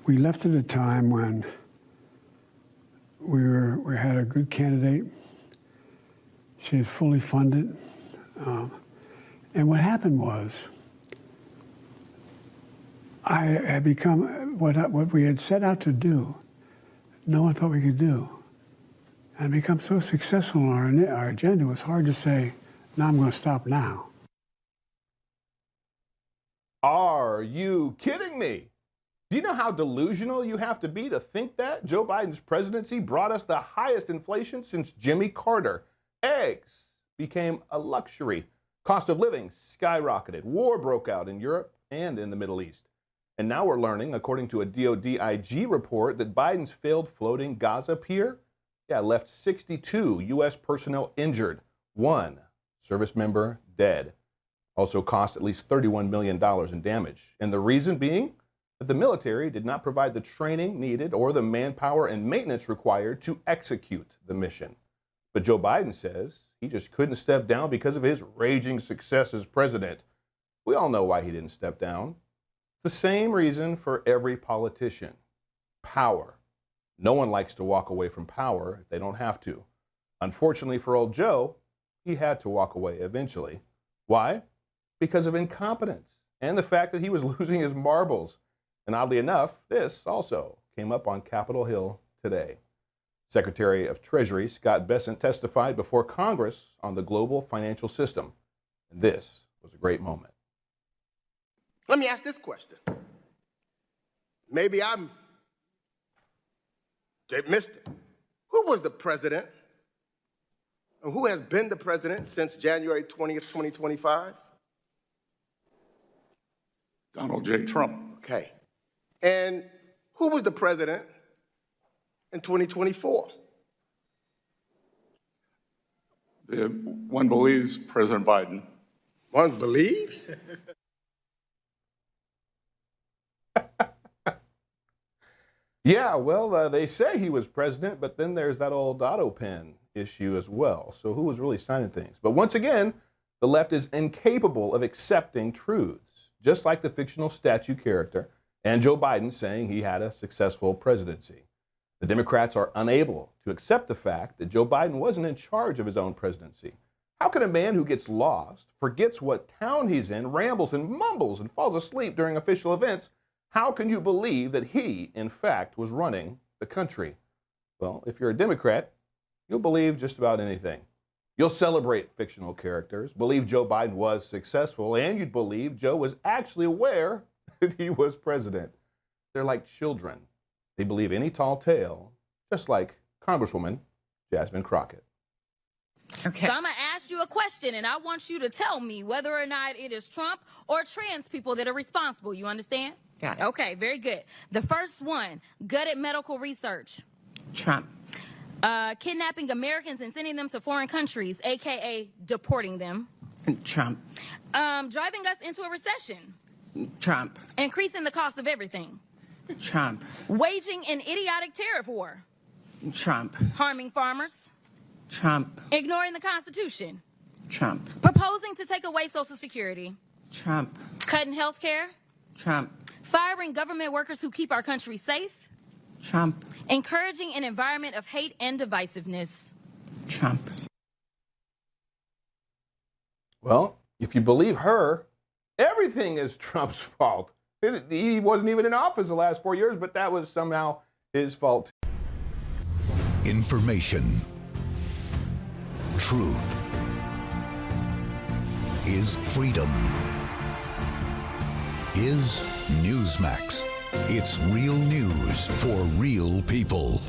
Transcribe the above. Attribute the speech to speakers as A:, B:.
A: We left at a time when we had a good candidate. She was fully funded. And what happened was, I had become what we had set out to do, no one thought we could do. And become so successful in our agenda, it was hard to say, no, I'm going to stop now.
B: Are you kidding me? Do you know how delusional you have to be to think that? Joe Biden's presidency brought us the highest inflation since Jimmy Carter. Eggs became a luxury. Cost of living skyrocketed. War broke out in Europe and in the Middle East. And now we're learning, according to a DoD IG report, that Biden's failed floating Gaza pier left 62 U.S. personnel injured, 1 service member dead. Also cost at least $31 million in damage. And the reason being that the military did not provide the training needed or the manpower and maintenance required to execute the mission. But Joe Biden says he just couldn't step down because of his raging success as president. We all know why he didn't step down. The same reason for every politician: power. No one likes to walk away from power if they don't have to. Unfortunately for old Joe, he had to walk away eventually. Why? Because of incompetence and the fact that he was losing his marbles. And oddly enough, this also came up on Capitol Hill today. Secretary of Treasury Scott Bessent testified before Congress on the global financial system. And this was a great moment.
C: Let me ask this question. Maybe I missed it. Who was the president, and who has been the president since January 20th, 2025?
D: Donald J. Trump.
C: Okay. And who was the president in 2024?
D: One believes President Biden.
C: One believes?
B: Yeah, well, they say he was president, but then there's that old auto pen issue as well. So who was really signing things? But once again, the left is incapable of accepting truths, just like the fictional statue character and Joe Biden saying he had a successful presidency. The Democrats are unable to accept the fact that Joe Biden wasn't in charge of his own presidency. How can a man who gets lost, forgets what town he's in, rambles and mumbles and falls asleep during official events, how can you believe that he, in fact, was running the country? Well, if you're a Democrat, you'll believe just about anything. You'll celebrate fictional characters, believe Joe Biden was successful, and you'd believe Joe was actually aware that he was president. They're like children. They believe any tall tale, just like Congresswoman Jasmine Crockett.
E: Okay. So I'm going to ask you a question, and I want you to tell me whether or not it is Trump or trans people that are responsible. You understand?
F: Got it.
E: Okay, very good. The first one, gutted medical research.
F: Trump.
E: Kidnapping Americans and sending them to foreign countries, a.k.a. deporting them.
F: Trump.
E: Driving us into a recession.
F: Trump.
E: Increasing the cost of everything.
F: Trump.
E: Waging an idiotic tariff war.
F: Trump.
E: Harming farmers.
F: Trump.
E: Ignoring the Constitution.
F: Trump.
E: Proposing to take away Social Security.
F: Trump.
E: Cutting health care.
F: Trump.
E: Firing government workers who keep our country safe.
F: Trump.
E: Encouraging an environment of hate and divisiveness.
F: Trump.
B: Well, if you believe her, everything is Trump's fault. He wasn't even in office the last 4 years, but that was somehow his fault.
G: Information. Truth is freedom. Is Newsmax. It's real news for real people.